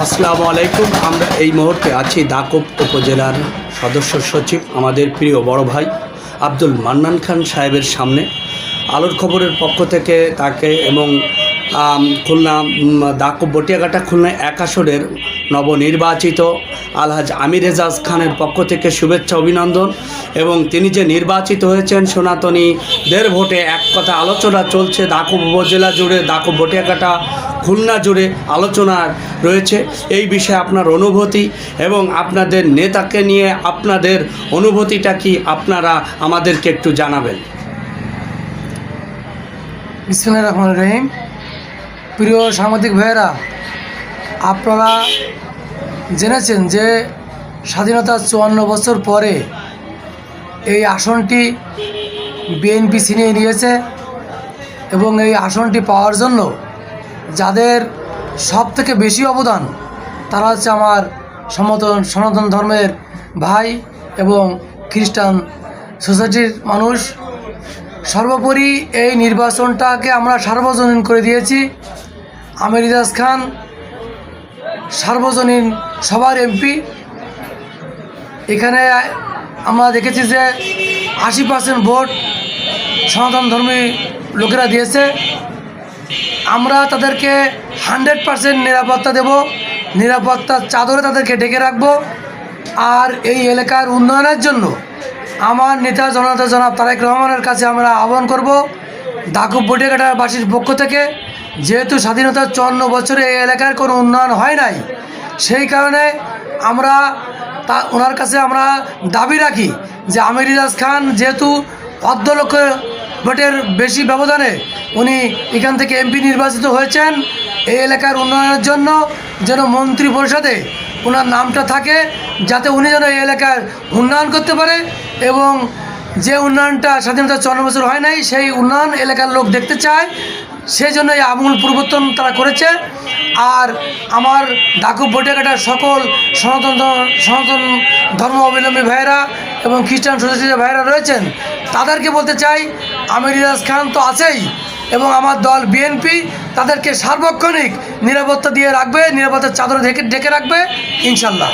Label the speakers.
Speaker 1: আসসালামু আলাইকুম। আমরা এই মুহূর্তে আছি দাকব উপজেলার সদস্য সচিব আমাদের প্রিয় বড় ভাই আব্দুল মান্নান খান সাহেবের সামনে। আলোর খবরের পক্ষ থেকে তাকে এবং খুলনা দাকব বটিয়াঘাটা খুলনা 1 আসনের নবনির্বাচিত আলহাজ আমির এজাজ খানের পক্ষ থেকে শুভেচ্ছা অভিনন্দন। এবং তিনি যে নির্বাচিত হয়েছেন সনাতনীদের ভোটে এক কথা আলোচনা চলছে দাকব উপজেলা জুড়ে, দাকব বটিয়াঘাটা খুলনা জুড়ে আলোচনা রয়েছে। এই বিষয়ে আপনার অনুভূতি এবং আপনাদের নেতাকে নিয়ে আপনাদের অনুভূতিটা কি আপনারা আমাদেরকে একটু জানাবেন।
Speaker 2: বিসমিল্লাহির রহমানির রহিম। প্রিয় সাংবাদিক ভাইয়েরা, আপনারা জেনেছেন যে স্বাধীনতার 54 বছর পরে এই আসনটি বিএনপি ছিনিয়ে নিয়েছে এবং এই আসনটি পাওয়ার জন্য যাদের সবথেকে বেশি অবদান তারা হচ্ছে আমার সনাতন ধর্মের ভাই এবং খ্রিস্টান সোসাইটির মানুষ। সর্বোপরি এই নির্বাচনটাকে আমরা সার্বজনীন করে দিয়েছি। আমির এজাজ খান সার্বজনীন সবার এমপি। এখানে আমরা দেখেছি যে 80% ভোট সনাতন ধর্মী লোকেরা দিয়েছে। আমরা তাদেরকে 100% নিরাপত্তা দেব, নিরাপত্তার চাদরে তাদেরকে ডেকে রাখব। আর এই এলাকার উন্নয়নের জন্য আমার নেতা জনতা জনাব তারেক রহমানের কাছে আমরা আহ্বান করব দাকব বটিয়াঘাটাবাসীর পক্ষ থেকে, যেহেতু স্বাধীনতার 54 বছরে এই এলাকার কোনো উন্নয়ন হয় নাই, সেই কারণে আমরা ওনার কাছে আমরা দাবি রাখি যে আমির এজাজ খান যেহেতু অর্ধ লক্ষ ভোটের বেশি ব্যবধানে উনি এখান থেকে এমপি নির্বাচিত হয়েছেন, এই এলাকার উন্নয়নের জন্য যেন মন্ত্রী পরিষদে ওনার নামটা থাকে, যাতে উনি যেন এই এলাকার উন্নয়ন করতে পারে এবং যে উন্নয়নটা স্বাধীনতার 54 বছর হয় নাই সেই উন্নয়ন এলাকার লোক দেখতে চায়, সেই জন্য এই আমূল পরিবর্তন তারা করেছে। আর আমার দাকব বটিয়াঘাটার সকল সনাতন ধর্ম অবলম্বী ভাইয়েরা এবং খ্রিস্টান সোসাইটির ভাইয়েরা রয়েছেন, তাদেরকে বলতে চাই আমির এজাজ খান তো আছেই এবং আমার দল বিএনপি তাদেরকে সার্বক্ষণিক নিরাপত্তা দিয়ে রাখবে, নিরাপত্তার চাদরে ডেকে রাখবে ইনশাল্লাহ।